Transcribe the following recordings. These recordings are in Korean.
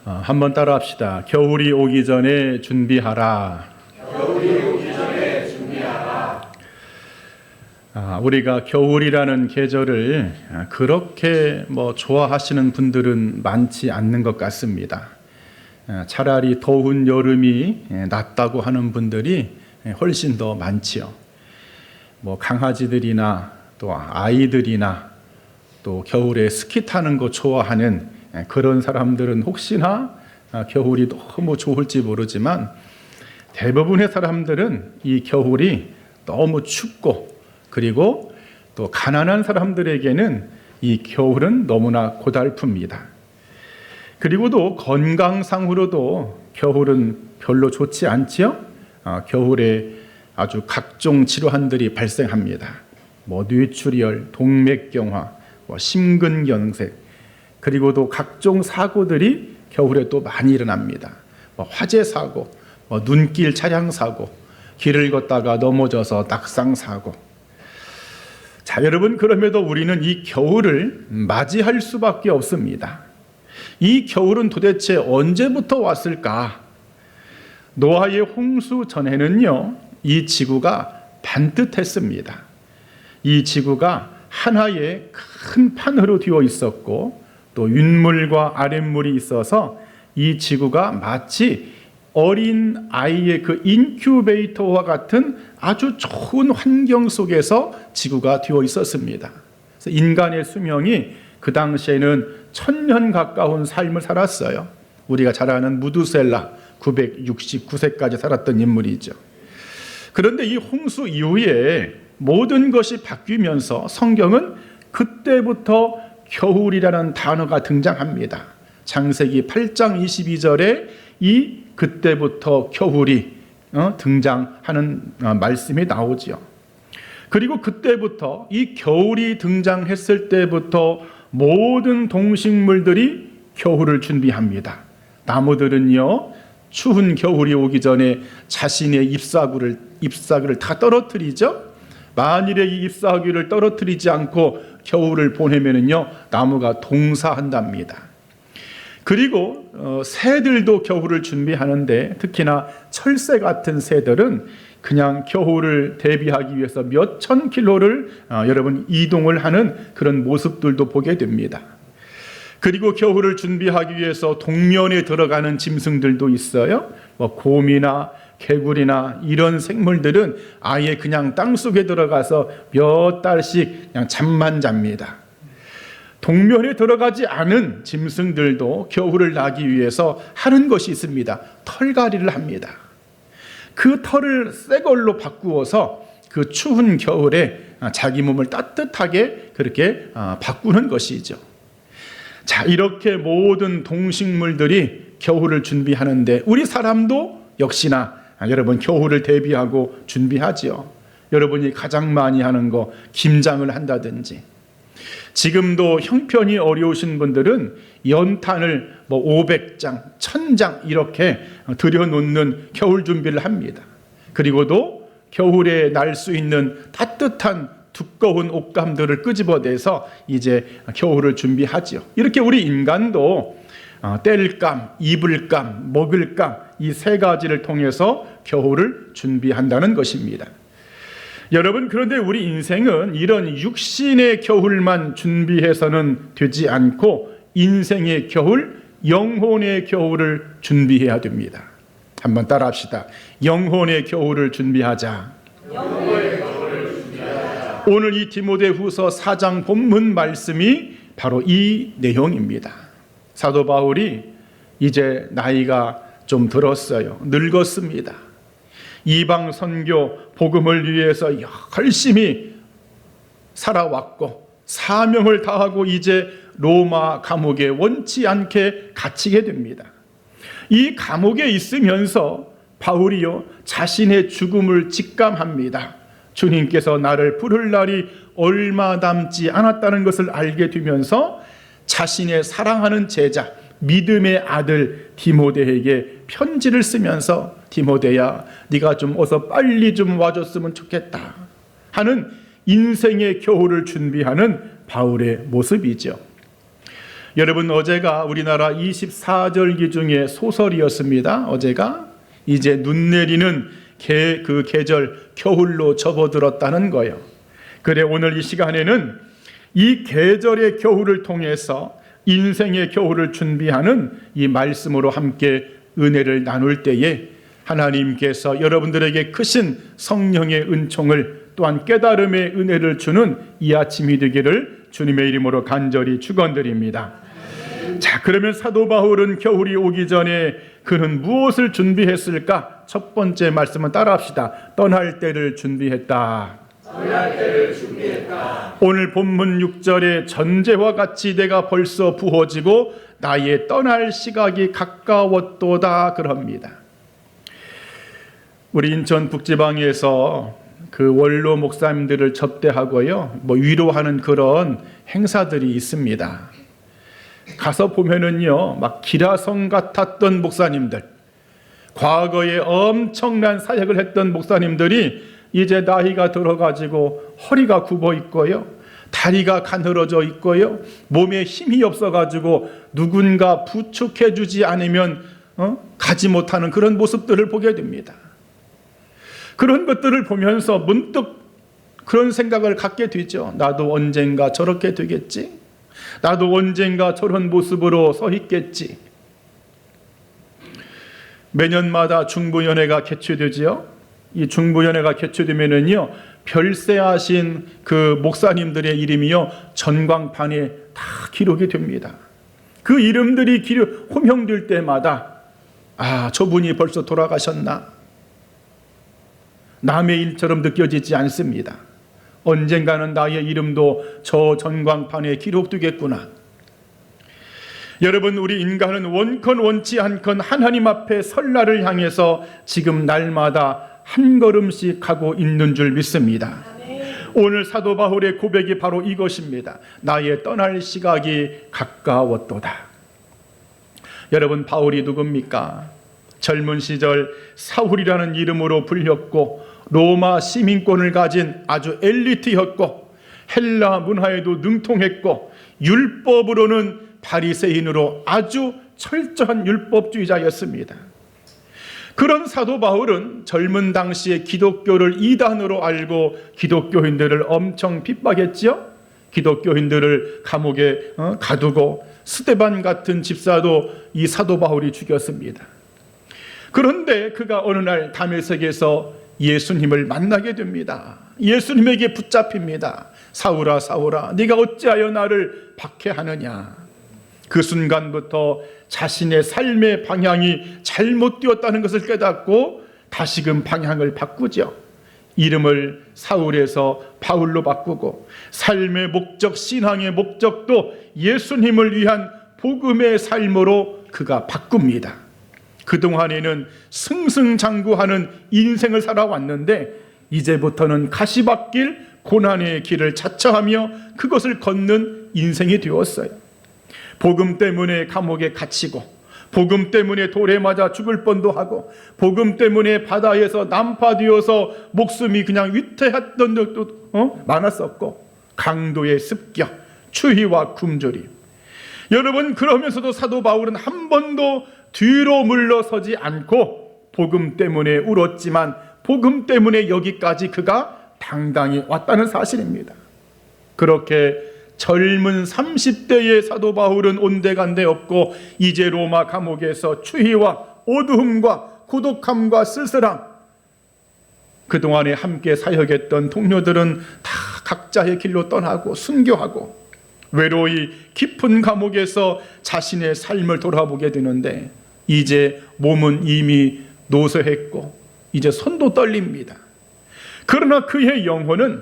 한번 따라합시다. 겨울이 오기 전에 준비하라. 겨울이 오기 전에 준비하라. 우리가 겨울이라는 계절을 그렇게 좋아하시는 분들은 많지 않는 것 같습니다. 차라리 더운 여름이 낫다고 하는 분들이 훨씬 더 많지요. 강아지들이나 또 아이들이나 또 겨울에 스키 타는 거 좋아하는 그런 사람들은 혹시나 겨울이 너무 좋을지 모르지만 대부분의 사람들은 이 겨울이 너무 춥고 그리고 또 가난한 사람들에게는 이 겨울은 너무나 고달픕니다. 그리고도 건강상으로도 겨울은 별로 좋지 않지요? 겨울에 아주 각종 질환들이 발생합니다. 뇌출혈, 동맥경화, 심근경색, 그리고도 각종 사고들이 겨울에 또 많이 일어납니다. 화재 사고, 눈길 차량 사고, 길을 걷다가 넘어져서 낙상 사고. 자, 여러분, 그럼에도 우리는 이 겨울을 맞이할 수밖에 없습니다. 이 겨울은 도대체 언제부터 왔을까? 노아의 홍수 전에는요, 이 지구가 반듯했습니다. 이 지구가 하나의 큰 판으로 되어 있었고 또 윗물과 아랫물이 있어서 이 지구가 마치 어린 아이의 그 인큐베이터와 같은 아주 좋은 환경 속에서 지구가 되어 있었습니다. 그래서 인간의 수명이 그 당시에는 1000년 가까운 삶을 살았어요. 우리가 잘 아는 무두셀라 969세까지 살았던 인물이죠. 그런데 이 홍수 이후에 모든 것이 바뀌면서 성경은 그때부터 겨울이라는 단어가 등장합니다. 창세기 8장 22절에 이 그때부터 겨울이 등장하는 말씀이 나오지요. 그리고 그때부터 이 겨울이 등장했을 때부터 모든 동식물들이 겨울을 준비합니다. 나무들은요, 추운 겨울이 오기 전에 자신의 잎사귀를 다 떨어뜨리죠. 만일에 이 잎사귀를 떨어뜨리지 않고 겨울을 보내면은요, 나무가 동사한답니다. 그리고 새들도 겨울을 준비하는데 특히나 철새 같은 새들은 그냥 겨울을 대비하기 위해서 몇천 킬로를 여러분 이동을 하는 그런 모습들도 보게 됩니다. 그리고 겨울을 준비하기 위해서 동면에 들어가는 짐승들도 있어요. 곰이나 개구리나 이런 생물들은 아예 그냥 땅속에 들어가서 몇 달씩 그냥 잠만 잡니다. 동면에 들어가지 않은 짐승들도 겨울을 나기 위해서 하는 것이 있습니다. 털갈이를 합니다. 그 털을 새 걸로 바꾸어서 그 추운 겨울에 자기 몸을 따뜻하게 그렇게 바꾸는 것이죠. 자, 이렇게 모든 동식물들이 겨울을 준비하는데 우리 사람도 역시나 여러분 겨울을 대비하고 준비하지요. 여러분이 가장 많이 하는 거 김장을 한다든지, 지금도 형편이 어려우신 분들은 연탄을 500장, 1000장 이렇게 들여놓는 겨울 준비를 합니다. 그리고도 겨울에 날 수 있는 따뜻한 두꺼운 옷감들을 끄집어내서 이제 겨울을 준비하지요. 이렇게 우리 인간도 뗄감, 입을감, 먹을감 이 세 가지를 통해서 겨울을 준비한다는 것입니다. 여러분, 그런데 우리 인생은 이런 육신의 겨울만 준비해서는 되지 않고 인생의 겨울, 영혼의 겨울을 준비해야 됩니다. 한번 따라합시다. 영혼의 겨울을 준비하자. 영혼의 겨울을 준비하자. 오늘 이 디모데후서 4장 본문 말씀이 바로 이 내용입니다. 사도 바울이 이제 나이가 좀 들었어요. 늙었습니다. 이방 선교 복음을 위해서 열심히 살아왔고 사명을 다하고 이제 로마 감옥에 원치 않게 갇히게 됩니다. 이 감옥에 있으면서 바울이요 자신의 죽음을 직감합니다. 주님께서 나를 부를 날이 얼마 남지 않았다는 것을 알게 되면서 자신의 사랑하는 제자 믿음의 아들 디모데에게 편지를 쓰면서 디모데야, 네가 좀 어서 빨리 좀 와줬으면 좋겠다 하는 인생의 겨울을 준비하는 바울의 모습이죠. 여러분, 어제가 우리나라 24절기 중에 소설이었습니다. 어제가 이제 눈 내리는 그 계절 겨울로 접어들었다는 거예요. 그래, 오늘 이 시간에는 이 계절의 겨울을 통해서 인생의 겨울을 준비하는 이 말씀으로 함께 은혜를 나눌 때에 하나님께서 여러분들에게 크신 성령의 은총을 또한 깨달음의 은혜를 주는 이 아침이 되기를 주님의 이름으로 간절히 축원드립니다. 자, 그러면 사도 바울은 겨울이 오기 전에 그는 무엇을 준비했을까? 첫 번째 말씀은 따라합시다. 떠날 때를 준비했다. 떠날 때를 준비했다. 오늘 본문 6절에 전제와 같이 내가 벌써 부어지고 나의 떠날 시각이 가까웠도다 그럽니다. 우리 인천 북지방에서 그 원로 목사님들을 접대하고요, 위로하는 그런 행사들이 있습니다. 가서 보면은요, 막 기라성 같았던 목사님들, 과거에 엄청난 사역을 했던 목사님들이 이제 나이가 들어가지고 허리가 굽어 있고요, 다리가 가늘어져 있고요, 몸에 힘이 없어가지고 누군가 부축해주지 않으면 가지 못하는 그런 모습들을 보게 됩니다. 그런 것들을 보면서 문득 그런 생각을 갖게 되죠. 나도 언젠가 저렇게 되겠지? 나도 언젠가 저런 모습으로 서 있겠지? 매년마다 중부연회가 개최되지요. 이 중부연회가 개최되면은요, 별세하신 그 목사님들의 이름이요, 전광판에 다 기록이 됩니다. 그 이름들이 호명될 때마다 저분이 벌써 돌아가셨나? 남의 일처럼 느껴지지 않습니다. 언젠가는 나의 이름도 저 전광판에 기록되겠구나. 여러분, 우리 인간은 원컨 원치 않건 하나님 앞에 설 날을 향해서 지금 날마다 한 걸음씩 가고 있는 줄 믿습니다. 오늘 사도 바울의 고백이 바로 이것입니다. 나의 떠날 시각이 가까웠도다. 여러분, 바울이 누굽니까? 젊은 시절 사울이라는 이름으로 불렸고 로마 시민권을 가진 아주 엘리트였고 헬라 문화에도 능통했고 율법으로는 바리새인으로 아주 철저한 율법주의자였습니다. 그런 사도 바울은 젊은 당시에 기독교를 이단으로 알고 기독교인들을 엄청 핍박했지요. 기독교인들을 감옥에 가두고 스데반 같은 집사도 이 사도 바울이 죽였습니다. 그런데 그가 어느 날 다메섹에서 예수님을 만나게 됩니다. 예수님에게 붙잡힙니다. 사울아, 사울아, 네가 어찌하여 나를 박해하느냐? 그 순간부터 자신의 삶의 방향이 잘못되었다는 것을 깨닫고 다시금 방향을 바꾸죠. 이름을 사울에서 바울로 바꾸고 삶의 목적, 신앙의 목적도 예수님을 위한 복음의 삶으로 그가 바꿉니다. 그동안에는 승승장구하는 인생을 살아왔는데 이제부터는 가시밭길, 고난의 길을 자처하며 그것을 걷는 인생이 되었어요. 복음 때문에 감옥에 갇히고, 복음 때문에 돌에 맞아 죽을 뻔도 하고, 복음 때문에 바다에서 난파되어서 목숨이 그냥 위태했던 적도 많았었고, 강도의 습격, 추위와 굶주림. 여러분, 그러면서도 사도 바울은 한 번도 뒤로 물러서지 않고 복음 때문에 울었지만 복음 때문에 여기까지 그가 당당히 왔다는 사실입니다. 그렇게 젊은 30대의 사도 바울은 온데간데 없고 이제 로마 감옥에서 추위와 어두움과 고독함과 쓸쓸함, 그동안에 함께 사역했던 동료들은 다 각자의 길로 떠나고 순교하고 외로이 깊은 감옥에서 자신의 삶을 돌아보게 되는데 이제 몸은 이미 노쇠했고 이제 손도 떨립니다. 그러나 그의 영혼은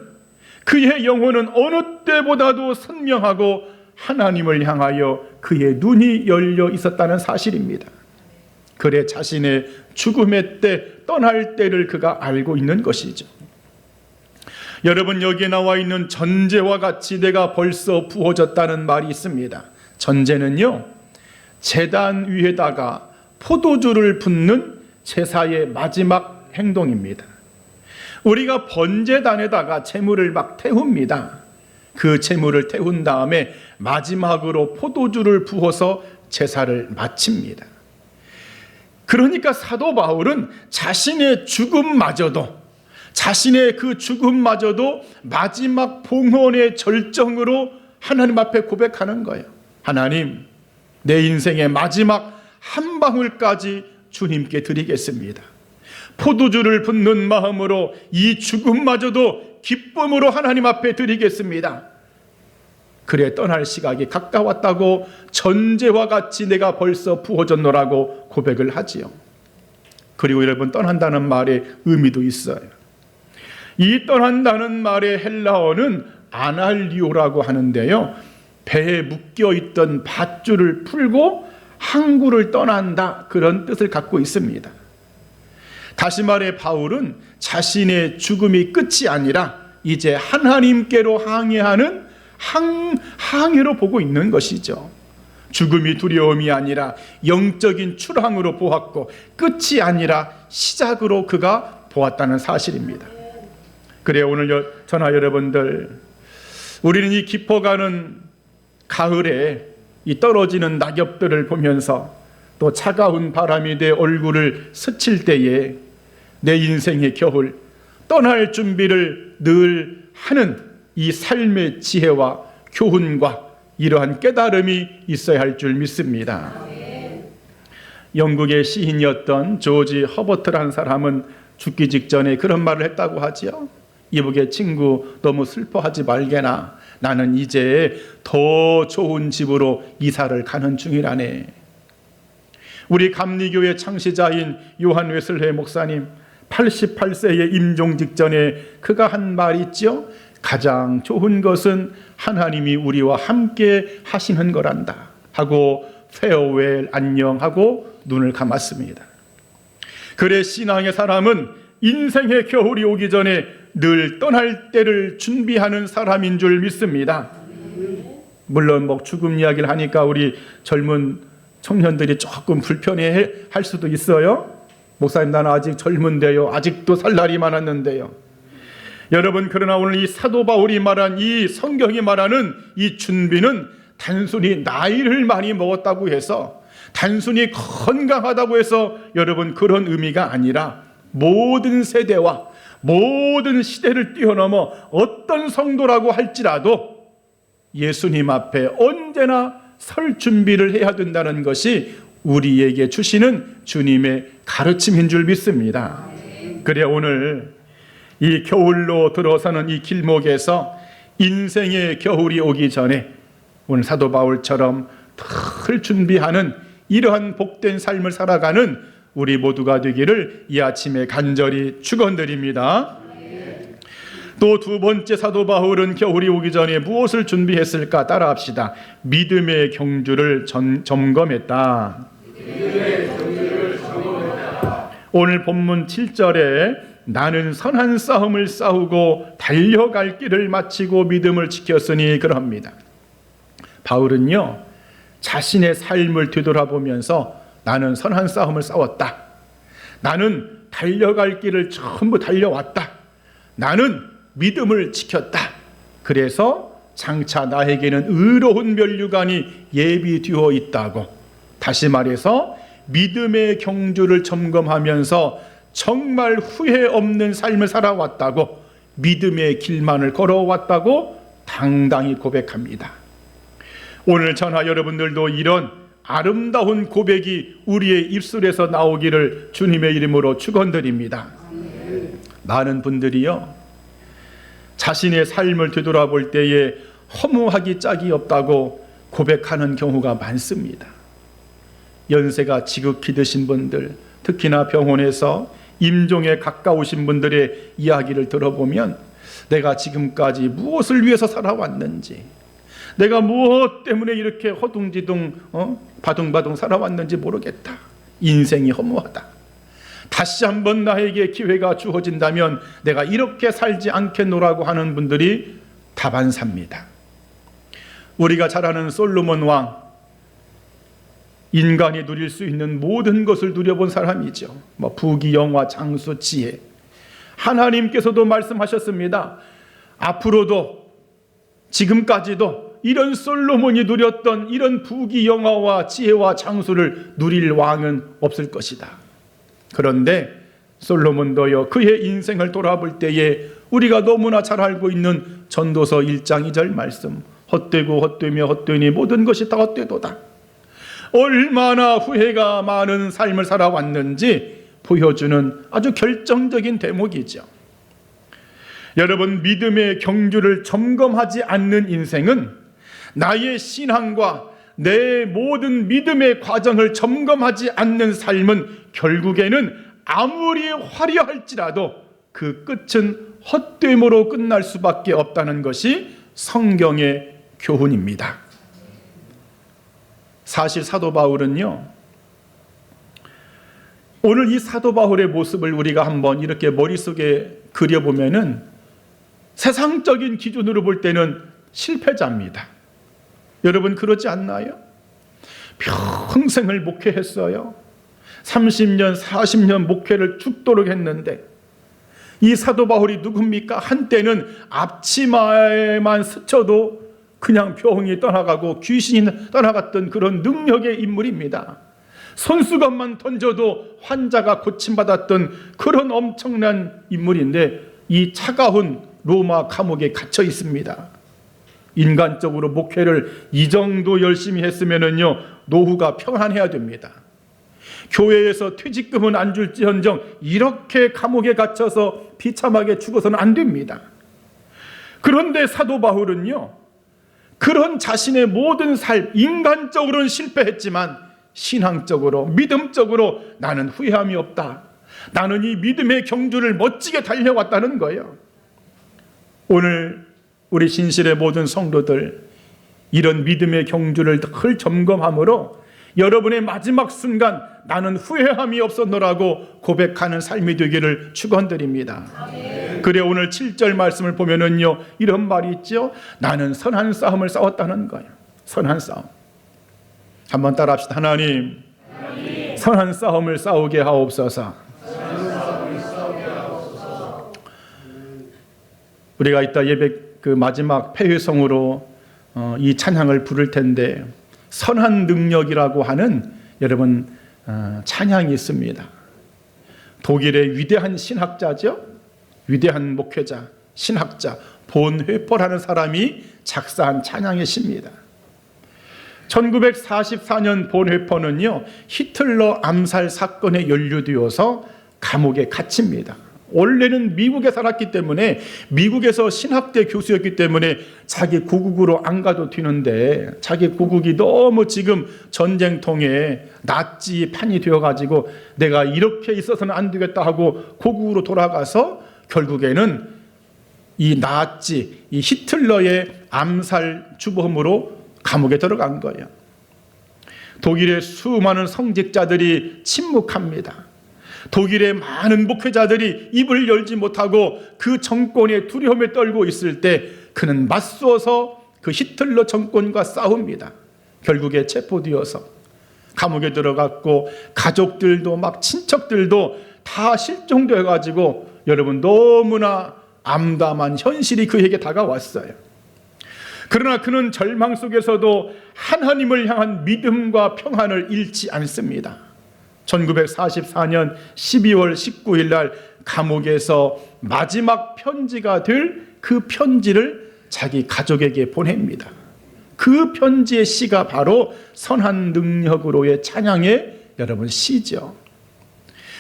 어느 때보다도 선명하고 하나님을 향하여 그의 눈이 열려 있었다는 사실입니다. 그래 자신의 죽음의 때, 떠날 때를 그가 알고 있는 것이죠. 여러분, 여기에 나와 있는 전제와 같이 내가 벌써 부어졌다는 말이 있습니다. 전제는요, 제단 위에다가 포도주를 붓는 제사의 마지막 행동입니다. 우리가 번제단에다가 제물을 막 태웁니다. 그 제물을 태운 다음에 마지막으로 포도주를 부어서 제사를 마칩니다. 그러니까 사도 바울은 자신의 죽음마저도 마지막 봉헌의 절정으로 하나님 앞에 고백하는 거예요. 하나님, 내 인생의 마지막 한 방울까지 주님께 드리겠습니다. 포도주를 붓는 마음으로 이 죽음마저도 기쁨으로 하나님 앞에 드리겠습니다. 그래 떠날 시각이 가까웠다고 전제와 같이 내가 벌써 부어졌노라고 고백을 하지요. 그리고 여러분, 떠난다는 말의 의미도 있어요. 이 떠난다는 말의 헬라어는 아날리오라고 하는데요, 배에 묶여있던 밧줄을 풀고 항구를 떠난다, 그런 뜻을 갖고 있습니다. 다시 말해 바울은 자신의 죽음이 끝이 아니라 이제 하나님께로 항해하는 항해로 보고 있는 것이죠. 죽음이 두려움이 아니라 영적인 출항으로 보았고, 끝이 아니라 시작으로 그가 보았다는 사실입니다. 그래 오늘 저나 여러분들, 우리는 이 깊어가는 가을에 이 떨어지는 낙엽들을 보면서 또 차가운 바람이 내 얼굴을 스칠 때에 내 인생의 겨울, 떠날 준비를 늘 하는 이 삶의 지혜와 교훈과 이러한 깨달음이 있어야 할 줄 믿습니다. 영국의 시인이었던 조지 허버트라는 사람은 죽기 직전에 그런 말을 했다고 하지요. 이북의 친구, 너무 슬퍼하지 말게나. 나는 이제 더 좋은 집으로 이사를 가는 중이라네. 우리 감리교회 창시자인 요한 웨슬레 목사님, 88세의 임종 직전에 그가 한 말이 있죠. 가장 좋은 것은 하나님이 우리와 함께 하시는 거란다 하고 페어웰, 안녕하고 눈을 감았습니다. 그래 신앙의 사람은 인생의 겨울이 오기 전에 늘 떠날 때를 준비하는 사람인 줄 믿습니다. 물론 죽음 이야기를 하니까 우리 젊은 청년들이 조금 불편해 할 수도 있어요. 목사님, 나는 아직 젊은데요, 아직도 살 날이 많았는데요. 여러분, 그러나 오늘 이 사도 바울이 말한, 이 성경이 말하는 이 준비는 단순히 나이를 많이 먹었다고 해서, 단순히 건강하다고 해서 여러분 그런 의미가 아니라, 모든 세대와 모든 시대를 뛰어넘어 어떤 성도라고 할지라도 예수님 앞에 언제나 설 준비를 해야 된다는 것이 우리에게 주시는 주님의 가르침인 줄 믿습니다. 그래 오늘 이 겨울로 들어서는 이 길목에서 인생의 겨울이 오기 전에 오늘 사도 바울처럼 늘 준비하는 이러한 복된 삶을 살아가는 우리 모두가 되기를 이 아침에 간절히 축원드립니다. 또 두 번째, 사도 바울은 겨울이 오기 전에 무엇을 준비했을까? 따라합시다. 믿음의 경주를 점검했다. 오늘 본문 7절에 나는 선한 싸움을 싸우고 달려갈 길을 마치고 믿음을 지켰으니 그럽니다. 바울은요, 자신의 삶을 되돌아보면서 나는 선한 싸움을 싸웠다. 나는 달려갈 길을 전부 달려왔다. 나는 믿음을 지켰다. 그래서 장차 나에게는 의로운 면류관이 예비되어 있다고, 다시 말해서 믿음의 경주를 점검하면서 정말 후회 없는 삶을 살아왔다고, 믿음의 길만을 걸어왔다고 당당히 고백합니다. 오늘 저나 여러분들도 이런 아름다운 고백이 우리의 입술에서 나오기를 주님의 이름으로 축원드립니다. 많은 분들이요, 자신의 삶을 되돌아볼 때에 허무하기 짝이 없다고 고백하는 경우가 많습니다. 연세가 지극히 드신 분들, 특히나 병원에서 임종에 가까우신 분들의 이야기를 들어보면 내가 지금까지 무엇을 위해서 살아왔는지, 내가 무엇 때문에 이렇게 허둥지둥 바둥바둥 살아왔는지 모르겠다. 인생이 허무하다. 다시 한번 나에게 기회가 주어진다면 내가 이렇게 살지 않겠노라고 하는 분들이 다반사입니다. 우리가 잘 아는 솔로몬 왕, 인간이 누릴 수 있는 모든 것을 누려본 사람이죠. 부귀, 영화, 장수, 지혜. 하나님께서도 말씀하셨습니다. 앞으로도 지금까지도 이런 솔로몬이 누렸던 이런 부귀영화와 지혜와 장수를 누릴 왕은 없을 것이다. 그런데 솔로몬도요, 그의 인생을 돌아볼 때에 우리가 너무나 잘 알고 있는 전도서 1장 2절 말씀, 헛되고 헛되며 헛되니 모든 것이 다 헛되도다. 얼마나 후회가 많은 삶을 살아왔는지 보여주는 아주 결정적인 대목이죠. 여러분, 믿음의 경주를 점검하지 않는 인생은 나의 신앙과 내 모든 믿음의 과정을 점검하지 않는 삶은 결국에는 아무리 화려할지라도 그 끝은 헛됨으로 끝날 수밖에 없다는 것이 성경의 교훈입니다. 사실 사도 바울은요, 오늘 이 사도 바울의 모습을 우리가 한번 이렇게 머릿속에 그려보면은 세상적인 기준으로 볼 때는 실패자입니다. 여러분 그러지 않나요? 평생을 목회했어요. 30년, 40년 목회를 죽도록 했는데 이 사도 바울이 누굽니까? 한때는 앞치마에만 스쳐도 그냥 병이 떠나가고 귀신이 떠나갔던 그런 능력의 인물입니다. 손수건만 던져도 환자가 고침받았던 그런 엄청난 인물인데 이 차가운 로마 감옥에 갇혀 있습니다. 인간적으로 목회를 이 정도 열심히 했으면은요, 노후가 평안해야 됩니다. 교회에서 퇴직금은 안 줄지언정 이렇게 감옥에 갇혀서 비참하게 죽어서는 안 됩니다. 그런데 사도 바울은요, 그런 자신의 모든 삶, 인간적으로는 실패했지만 신앙적으로, 믿음적으로 나는 후회함이 없다. 나는 이 믿음의 경주를 멋지게 달려왔다는 거예요. 오늘 우리 신실의 모든 성도들, 이런 믿음의 경주를 늘 점검함으로 여러분의 마지막 순간 나는 후회함이 없었노라고 고백하는 삶이 되기를 축원드립니다. 그래 오늘 7절 말씀을 보면은요, 이런 말이 있죠. 나는 선한 싸움을 싸웠다는 거예요. 선한 싸움. 한번 따라합시다. 하나님, 선한 싸움을 싸우게 하옵소서. 우리가 이따 예배 그 마지막 폐회성으로 이 찬양을 부를 텐데 선한 능력이라고 하는 여러분 찬양이 있습니다. 독일의 위대한 신학자죠. 위대한 목회자, 신학자 본회퍼라는 사람이 작사한 찬양의 시입니다. 1944년 본회퍼는요, 히틀러 암살 사건에 연루되어서 감옥에 갇힙니다. 원래는 미국에 살았기 때문에 미국에서 신학대 교수였기 때문에 자기 고국으로 안 가도 되는데 자기 고국이 너무 지금 전쟁통에 나치판이 되어가지고 내가 이렇게 있어서는 안 되겠다 하고 고국으로 돌아가서 결국에는 이 나치, 이 히틀러의 암살 주범으로 감옥에 들어간 거예요. 독일의 수많은 성직자들이 침묵합니다. 독일의 많은 목회자들이 입을 열지 못하고 그 정권의 두려움에 떨고 있을 때 그는 맞서서 그 히틀러 정권과 싸웁니다. 결국에 체포되어서 감옥에 들어갔고 가족들도 막 친척들도 다 실종되어가지고 여러분 너무나 암담한 현실이 그에게 다가왔어요. 그러나 그는 절망 속에서도 하나님을 향한 믿음과 평안을 잃지 않습니다. 1944년 12월 19일 날 감옥에서 마지막 편지가 될 그 편지를 자기 가족에게 보냅니다. 그 편지의 시가 바로 선한 능력으로의 찬양의 여러분 시죠.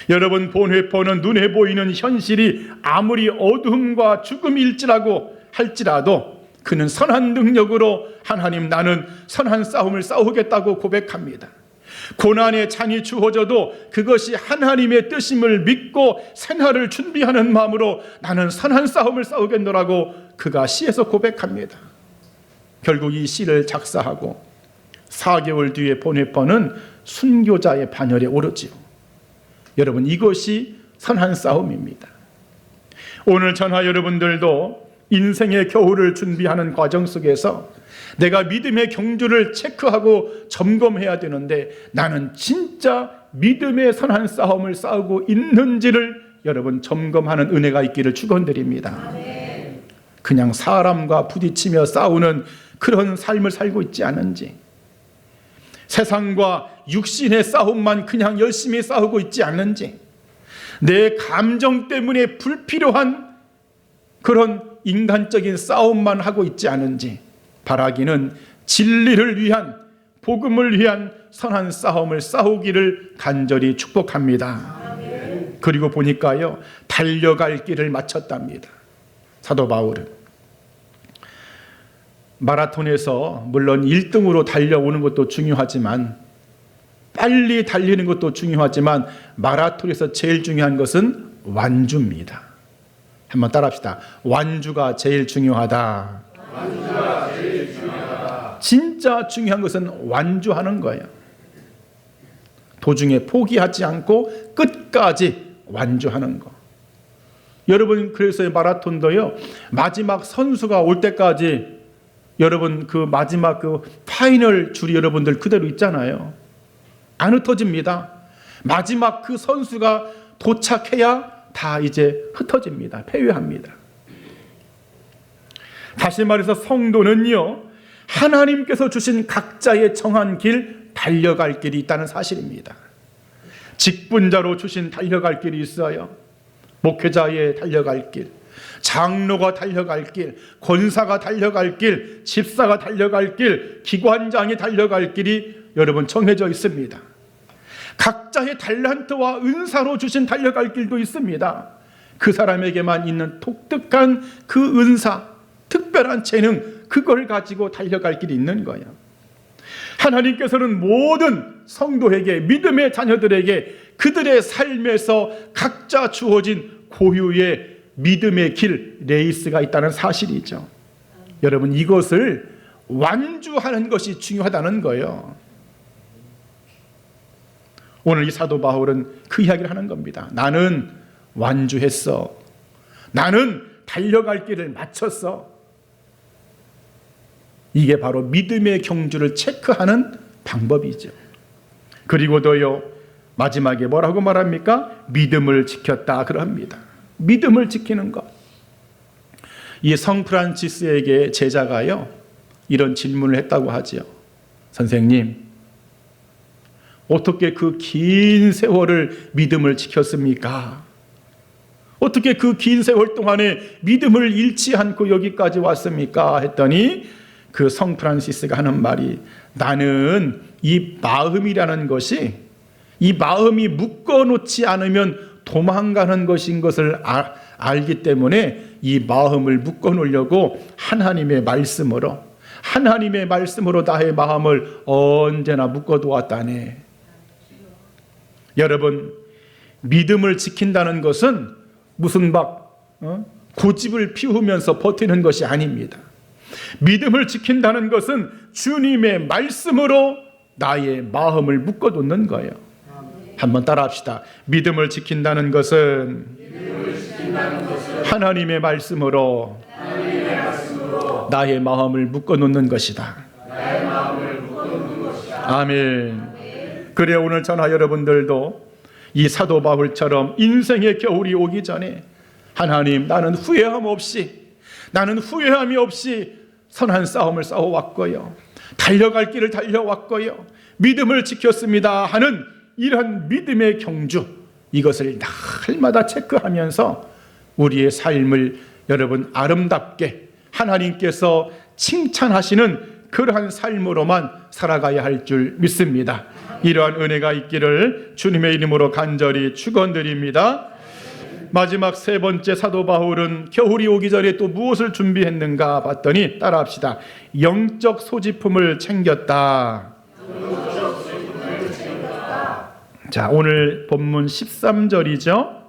여러분 본회퍼는 눈에 보이는 현실이 아무리 어둠과 죽음일지라고 할지라도 그는 선한 능력으로 하나님 나는 선한 싸움을 싸우겠다고 고백합니다. 고난의 잔이 주어져도 그것이 하나님의 뜻임을 믿고 생활을 준비하는 마음으로 나는 선한 싸움을 싸우겠노라고 그가 시에서 고백합니다. 결국 이 시를 작사하고 4개월 뒤에 본회퍼는 순교자의 반열에 오르지요. 여러분 이것이 선한 싸움입니다. 오늘 저나 여러분들도 인생의 겨울을 준비하는 과정 속에서 내가 믿음의 경주를 체크하고 점검해야 되는데 나는 진짜 믿음의 선한 싸움을 싸우고 있는지를 여러분 점검하는 은혜가 있기를 축원드립니다. 그냥 사람과 부딪히며 싸우는 그런 삶을 살고 있지 않은지, 세상과 육신의 싸움만 그냥 열심히 싸우고 있지 않는지, 내 감정 때문에 불필요한 그런 인간적인 싸움만 하고 있지 않은지, 바라기는 진리를 위한, 복음을 위한 선한 싸움을 싸우기를 간절히 축복합니다. 그리고 보니까요, 달려갈 길을 마쳤답니다. 사도 바울은 마라톤에서 물론 1등으로 달려오는 것도 중요하지만, 빨리 달리는 것도 중요하지만, 마라톤에서 제일 중요한 것은 완주입니다. 한번 따라합시다. 완주가 제일 중요하다. 완주가 제일 중요하다. 진짜 중요한 것은 완주하는 거예요. 도중에 포기하지 않고 끝까지 완주하는 거. 여러분, 그래서 마라톤도요, 마지막 선수가 올 때까지 여러분 그 마지막 그 파이널 줄이 여러분들 그대로 있잖아요. 안 흩어집니다. 마지막 그 선수가 도착해야 다 이제 흩어집니다. 패배합니다. 다시 말해서 성도는요, 하나님께서 주신 각자의 정한 길, 달려갈 길이 있다는 사실입니다. 직분자로 주신 달려갈 길이 있어요. 목회자의 달려갈 길, 장로가 달려갈 길, 권사가 달려갈 길, 집사가 달려갈 길, 기관장이 달려갈 길이 여러분 정해져 있습니다. 각자의 달란트와 은사로 주신 달려갈 길도 있습니다. 그 사람에게만 있는 독특한 그 은사, 특별한 재능, 그걸 가지고 달려갈 길이 있는 거예요. 하나님께서는 모든 성도에게, 믿음의 자녀들에게 그들의 삶에서 각자 주어진 고유의 믿음의 길, 레이스가 있다는 사실이죠. 여러분, 이것을 완주하는 것이 중요하다는 거예요. 오늘 이 사도 바울은 그 이야기를 하는 겁니다. 나는 완주했어. 나는 달려갈 길을 마쳤어. 이게 바로 믿음의 경주를 체크하는 방법이죠. 그리고도요, 마지막에 뭐라고 말합니까? 믿음을 지켰다 그럽니다. 믿음을 지키는 것. 이 성 프란치스에게 제자가요, 이런 질문을 했다고 하죠. 선생님, 어떻게 그 긴 세월을 믿음을 지켰습니까? 어떻게 그 긴 세월 동안에 믿음을 잃지 않고 여기까지 왔습니까? 했더니 그 성 프란시스가 하는 말이, 나는 이 마음이라는 것이, 이 마음이 묶어놓지 않으면 도망가는 것인 것을 알기 때문에 이 마음을 묶어놓으려고 하나님의 말씀으로 나의 마음을 언제나 묶어두었다네. 여러분, 믿음을 지킨다는 것은 무슨 고집을 피우면서 버티는 것이 아닙니다. 믿음을 지킨다는 것은 주님의 말씀으로 나의 마음을 묶어놓는 거예요. 한번 따라합시다. 믿음을 지킨다는 것은 하나님의 말씀으로 나의 마음을 묶어놓는 것이다. 아멘. 그래, 오늘 저나 여러분들도 이 사도 바울처럼 인생의 겨울이 오기 전에, 하나님, 나는 후회함이 없이 선한 싸움을 싸워왔고요, 달려갈 길을 달려왔고요, 믿음을 지켰습니다 하는 이런 믿음의 경주, 이것을 날마다 체크하면서 우리의 삶을 여러분 아름답게 하나님께서 칭찬하시는 그러한 삶으로만 살아가야 할 줄 믿습니다. 이러한 은혜가 있기를 주님의 이름으로 간절히 축원드립니다. 마지막 세 번째, 사도 바울은 겨울이 오기 전에 또 무엇을 준비했는가 봤더니, 따라합시다. 영적 소지품을 챙겼다. 자, 오늘 본문 13절이죠.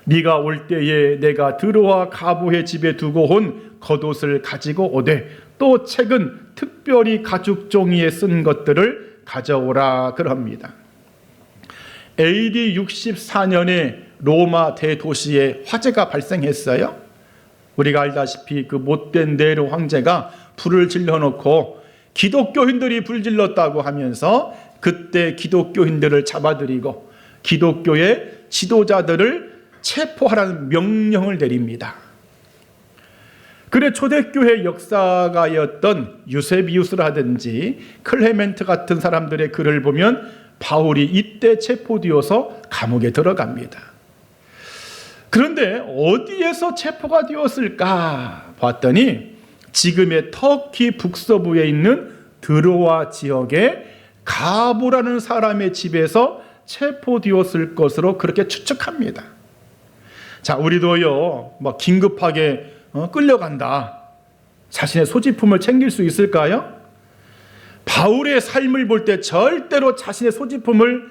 네가 올 때에 내가 드로아 가부의 집에 두고 온 겉옷을 가지고 오되, 또 책은 특별히 가죽 종이에 쓴 것들을 가져오라 그럽니다. AD 64년에 로마 대도시에 화재가 발생했어요. 우리가 알다시피 그 못된 네로 황제가 불을 질러놓고 기독교인들이 불질렀다고 하면서 그때 기독교인들을 잡아들이고 기독교의 지도자들을 체포하라는 명령을 내립니다. 그래 초대교회 역사가였던 유세비우스라든지 클레멘트 같은 사람들의 글을 보면 바울이 이때 체포되어서 감옥에 들어갑니다. 그런데 어디에서 체포가 되었을까 봤더니 지금의 터키 북서부에 있는 드로아 지역의 가보라는 사람의 집에서 체포되었을 것으로 그렇게 추측합니다. 자, 우리도요, 긴급하게 끌려간다. 자신의 소지품을 챙길 수 있을까요? 바울의 삶을 볼 때 절대로 자신의 소지품을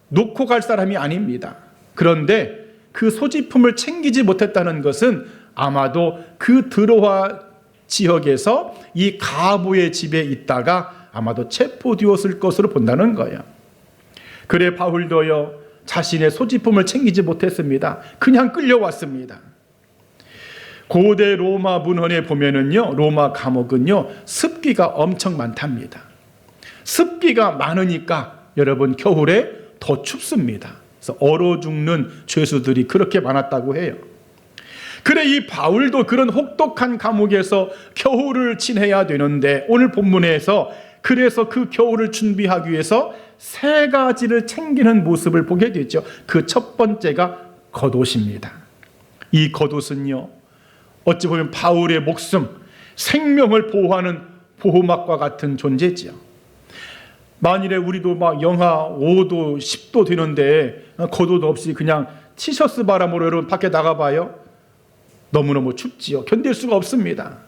놓고 갈 사람이 아닙니다. 그런데 그 소지품을 챙기지 못했다는 것은 아마도 그 드로아 지역에서 이 가보의 집에 있다가 아마도 체포되었을 것으로 본다는 거예요. 그래 바울도요, 자신의 소지품을 챙기지 못했습니다. 그냥 끌려왔습니다. 고대 로마 문헌에 보면은요, 로마 감옥은요, 습기가 엄청 많답니다. 습기가 많으니까 여러분 겨울에 더 춥습니다. 그래서 얼어 죽는 죄수들이 그렇게 많았다고 해요. 그래 이 바울도 그런 혹독한 감옥에서 겨울을 지내야 되는데 오늘 본문에서 그래서 그 겨울을 준비하기 위해서 세 가지를 챙기는 모습을 보게 되죠. 그 첫 번째가 겉옷입니다. 이 겉옷은요, 어찌 보면 바울의 목숨, 생명을 보호하는 보호막과 같은 존재지요. 만일에 우리도 영하 5도, 10도 되는데 겉옷 없이 그냥 티셔츠 바람으로 여러분 밖에 나가봐요. 너무너무 춥지요. 견딜 수가 없습니다.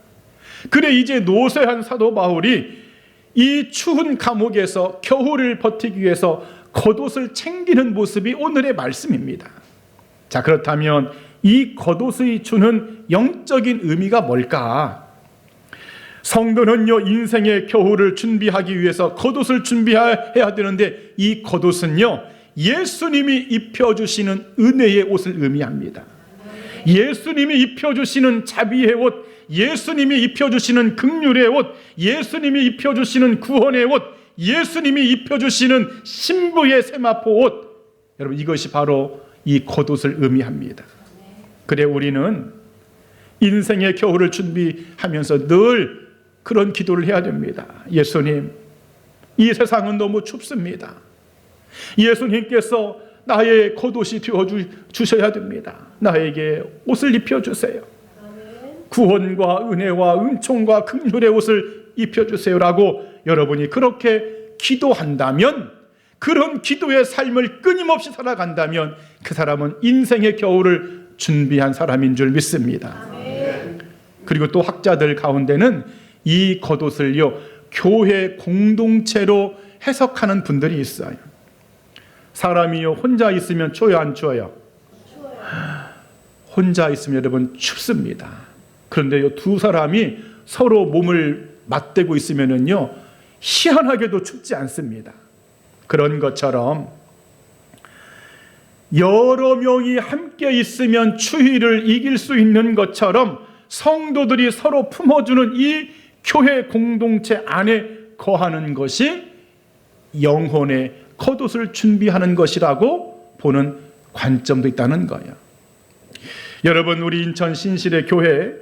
그래 이제 노쇠한 사도 바울이 이 추운 감옥에서 겨울을 버티기 위해서 겉옷을 챙기는 모습이 오늘의 말씀입니다. 자, 그렇다면 이 겉옷이 주는 영적인 의미가 뭘까? 성도는요, 인생의 겨울을 준비하기 위해서 겉옷을 준비해야 되는데 이 겉옷은요, 예수님이 입혀주시는 은혜의 옷을 의미합니다. 예수님이 입혀주시는 자비의 옷, 예수님이 입혀주시는 긍휼의 옷, 예수님이 입혀주시는 구원의 옷, 예수님이 입혀주시는 신부의 세마포 옷, 여러분 이것이 바로 이 겉옷을 의미합니다. 그래 우리는 인생의 겨울을 준비하면서 늘 그런 기도를 해야 됩니다. 예수님, 이 세상은 너무 춥습니다. 예수님께서 나의 겉옷이 되어주셔야 됩니다. 나에게 옷을 입혀주세요. 구원과 은혜와 은총과 긍휼의 옷을 입혀주세요라고 여러분이 그렇게 기도한다면, 그런 기도의 삶을 끊임없이 살아간다면 그 사람은 인생의 겨울을 준비한 사람인 줄 믿습니다. 그리고 또 학자들 가운데는 이 겉옷을요, 교회 공동체로 해석하는 분들이 있어요. 사람이요, 혼자 있으면 추워요, 안 추워요? 혼자 있으면 여러분 춥습니다. 그런데 두 사람이 서로 몸을 맞대고 있으면은요, 희한하게도 춥지 않습니다. 그런 것처럼 여러 명이 함께 있으면 추위를 이길 수 있는 것처럼 성도들이 서로 품어주는 이 교회 공동체 안에 거하는 것이 영혼의 겉옷을 준비하는 것이라고 보는 관점도 있다는 거예요. 여러분, 우리 인천 신실의 교회,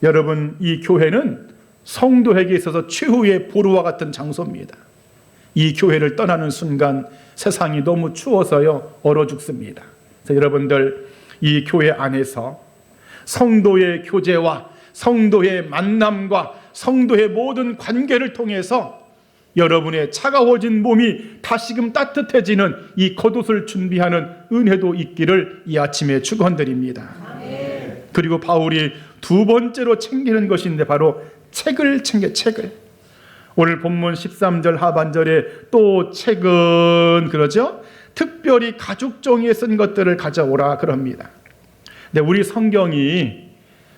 여러분 이 교회는 성도에게 있어서 최후의 보루와 같은 장소입니다. 이 교회를 떠나는 순간 세상이 너무 추워서요, 얼어 죽습니다. 그래서 여러분들 이 교회 안에서 성도의 교제와 성도의 만남과 성도의 모든 관계를 통해서 여러분의 차가워진 몸이 다시금 따뜻해지는 이 겉옷을 준비하는 은혜도 있기를 이 아침에 축원드립니다. 그리고 바울이 두 번째로 챙기는 것인데 바로 책을 챙겨, 책을. 오늘 본문 13절 하반절에 또 책은 그러죠? 특별히 가죽 종이에 쓴 것들을 가져오라 그럽니다. 근데 우리 성경이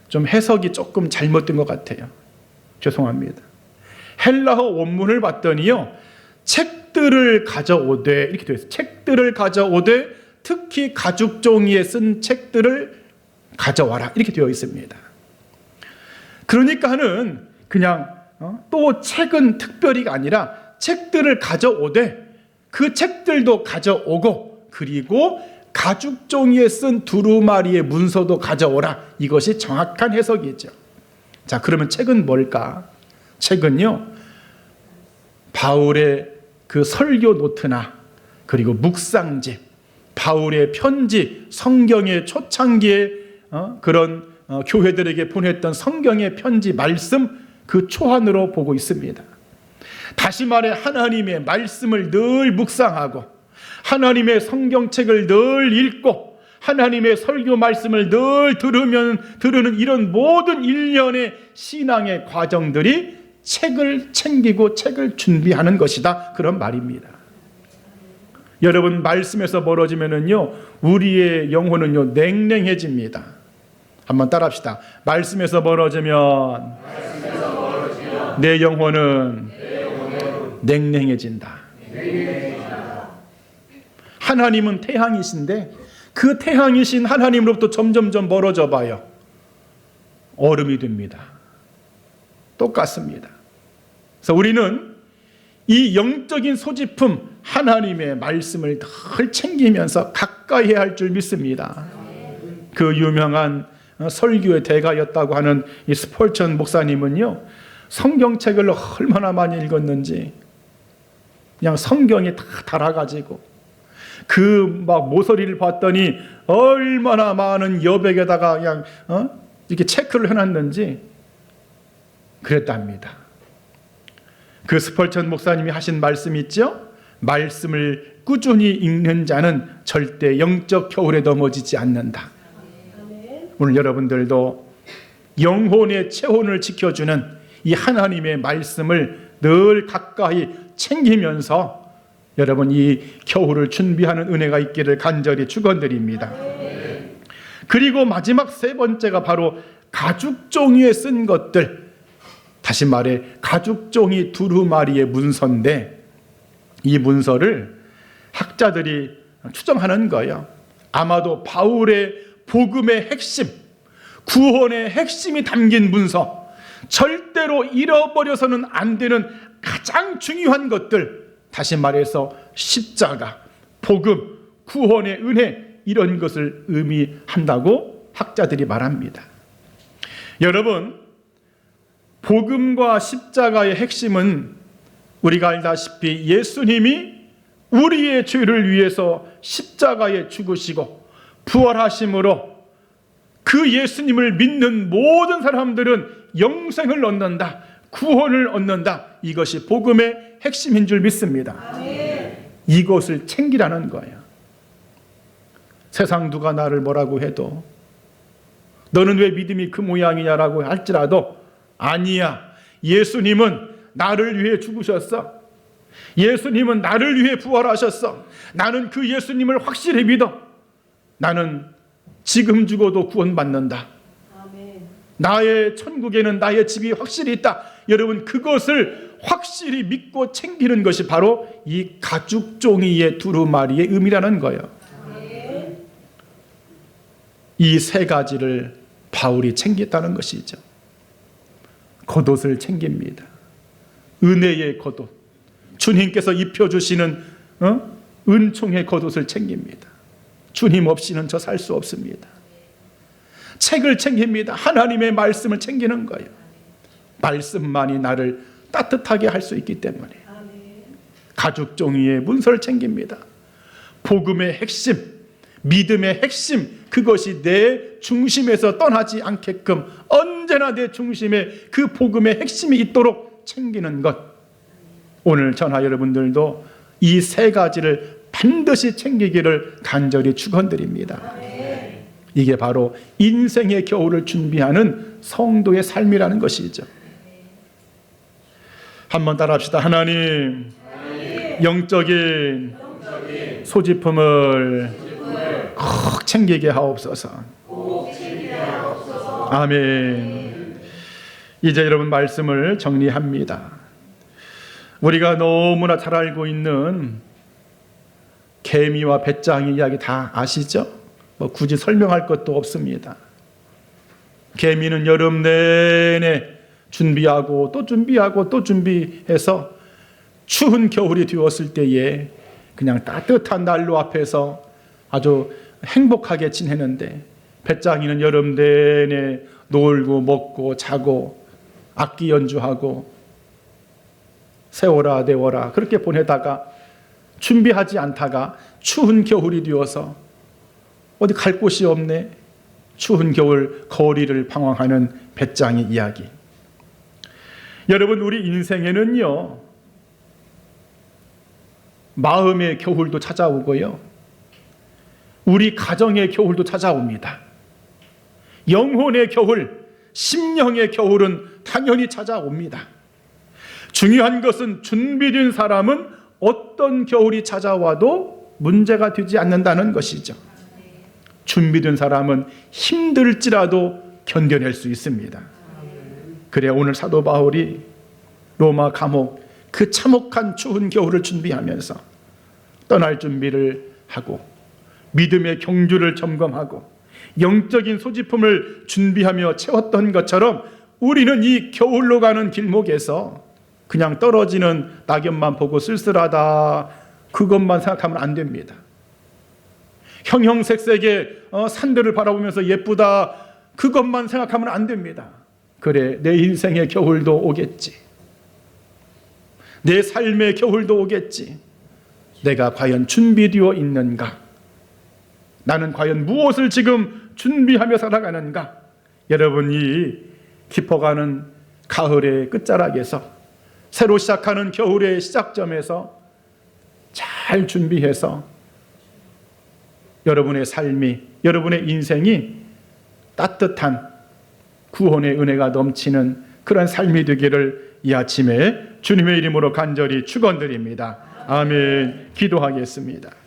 좀 해석이 조금 잘못된 것 같아요. 죄송합니다. 헬라어 원문을 봤더니요, 책들을 가져오되 이렇게 되어 있어요. 책들을 가져오되 특히 가죽 종이에 쓴 책들을 가져와라 이렇게 되어 있습니다. 그러니까는 그냥 또 책은 특별히가 아니라 책들을 가져오되 그 책들도 가져오고 그리고 가죽 종이에 쓴 두루마리의 문서도 가져오라. 이것이 정확한 해석이죠. 자, 그러면 책은 뭘까? 책은요, 바울의 그 설교 노트나 그리고 묵상집, 바울의 편지, 성경의 초창기에 그런 교회들에게 보냈던 성경의 편지 말씀, 그 초안으로 보고 있습니다. 다시 말해 하나님의 말씀을 늘 묵상하고 하나님의 성경책을 늘 읽고 하나님의 설교 말씀을 늘 들으는 이런 모든 일련의 신앙의 과정들이 책을 챙기고 책을 준비하는 것이다, 그런 말입니다. 여러분, 말씀에서 멀어지면은요, 우리의 영혼은요 냉랭해집니다. 한번 따라합시다. 말씀에서 멀어지면 내 영혼은 냉랭해진다. 하나님은 태양이신데 그 태양이신 하나님으로부터 점점점 멀어져 봐요. 얼음이 됩니다. 똑같습니다. 그래서 우리는 이 영적인 소지품 하나님의 말씀을 늘 챙기면서 가까이 해야 할 줄 믿습니다. 그 유명한 설교의 대가였다고 하는 이 스폴천 목사님은요, 성경책을 얼마나 많이 읽었는지 그냥 성경이 다 달아가지고 그 막 모서리를 봤더니 얼마나 많은 여백에다가 그냥 이렇게 체크를 해놨는지 그랬답니다. 그 스펄천 목사님이 하신 말씀 있죠? 말씀을 꾸준히 읽는 자는 절대 영적 겨울에 넘어지지 않는다. 오늘 여러분들도 영혼의 체온을 지켜주는 이 하나님의 말씀을 늘 가까이 챙기면서 여러분 이 겨울을 준비하는 은혜가 있기를 간절히 축원드립니다. 그리고 마지막 세 번째가 바로 가죽 종이에 쓴 것들, 다시 말해 가죽 종이 두루마리의 문서인데 이 문서를 학자들이 추정하는 거예요. 아마도 바울의 복음의 핵심, 구원의 핵심이 담긴 문서, 절대로 잃어버려서는 안 되는 가장 중요한 것들, 다시 말해서 십자가, 복음, 구원의 은혜, 이런 것을 의미한다고 학자들이 말합니다. 여러분, 복음과 십자가의 핵심은 우리가 알다시피 예수님이 우리의 죄를 위해서 십자가에 죽으시고 부활하심으로 그 예수님을 믿는 모든 사람들은 영생을 얻는다, 구원을 얻는다. 이것이 복음의 핵심인 줄 믿습니다. 이것을 챙기라는 거예요. 세상 누가 나를 뭐라고 해도, 너는 왜 믿음이 그 모양이냐라고 할지라도, 아니야, 예수님은 나를 위해 죽으셨어. 예수님은 나를 위해 부활하셨어. 나는 그 예수님을 확실히 믿어. 나는 지금 죽어도 구원받는다. 나의 천국에는 나의 집이 확실히 있다. 여러분, 그것을 확실히 믿고 챙기는 것이 바로 이 가죽 종이의 두루마리의 의미라는 거예요. 이 세 가지를 바울이 챙겼다는 것이죠. 겉옷을 챙깁니다. 은혜의 겉옷, 주님께서 입혀주시는 은총의 겉옷을 챙깁니다. 주님 없이는 저 살 수 없습니다. 책을 챙깁니다. 하나님의 말씀을 챙기는 거예요. 말씀만이 나를 따뜻하게 할 수 있기 때문에. 가죽 종이의 문서를 챙깁니다. 복음의 핵심, 믿음의 핵심, 그것이 내 중심에서 떠나지 않게끔 언제나 내 중심에 그 복음의 핵심이 있도록 챙기는 것. 오늘 저나 여러분들도 이 세 가지를 반드시 챙기기를 간절히 축원드립니다. 이게 바로 인생의 겨울을 준비하는 성도의 삶이라는 것이죠. 한번 따라합시다. 하나님, 영적인 소지품을 꼭 챙기게 하옵소서. 아멘. 이제 여러분 말씀을 정리합니다. 우리가 너무나 잘 알고 있는 개미와 배짱이 이야기 다 아시죠? 굳이 설명할 것도 없습니다. 개미는 여름 내내 준비하고 또 준비하고 또 준비해서 추운 겨울이 되었을 때에 그냥 따뜻한 난로 앞에서 아주 행복하게 지내는데 배짱이는 여름 내내 놀고 먹고 자고 악기 연주하고 세워라 내워라 그렇게 보내다가 준비하지 않다가 추운 겨울이 되어서 어디 갈 곳이 없네. 추운 겨울 거리를 방황하는 배짱이 이야기. 여러분, 우리 인생에는요, 마음의 겨울도 찾아오고요, 우리 가정의 겨울도 찾아옵니다. 영혼의 겨울, 심령의 겨울은 당연히 찾아옵니다. 중요한 것은 준비된 사람은 어떤 겨울이 찾아와도 문제가 되지 않는다는 것이죠. 준비된 사람은 힘들지라도 견뎌낼 수 있습니다. 그래 오늘 사도 바울이 로마 감옥 그 참혹한 추운 겨울을 준비하면서 떠날 준비를 하고 믿음의 경주를 점검하고 영적인 소지품을 준비하며 채웠던 것처럼 우리는 이 겨울로 가는 길목에서 그냥 떨어지는 낙엽만 보고 쓸쓸하다 그것만 생각하면 안 됩니다. 형형색색의 산들을 바라보면서 예쁘다 그것만 생각하면 안 됩니다. 그래 내 인생의 겨울도 오겠지. 내 삶의 겨울도 오겠지. 내가 과연 준비되어 있는가? 나는 과연 무엇을 지금 준비하며 살아가는가? 여러분이 깊어가는 가을의 끝자락에서 새로 시작하는 겨울의 시작점에서 잘 준비해서 여러분의 삶이, 여러분의 인생이 따뜻한 구원의 은혜가 넘치는 그런 삶이 되기를 이 아침에 주님의 이름으로 간절히 축원드립니다. 아멘. 기도하겠습니다.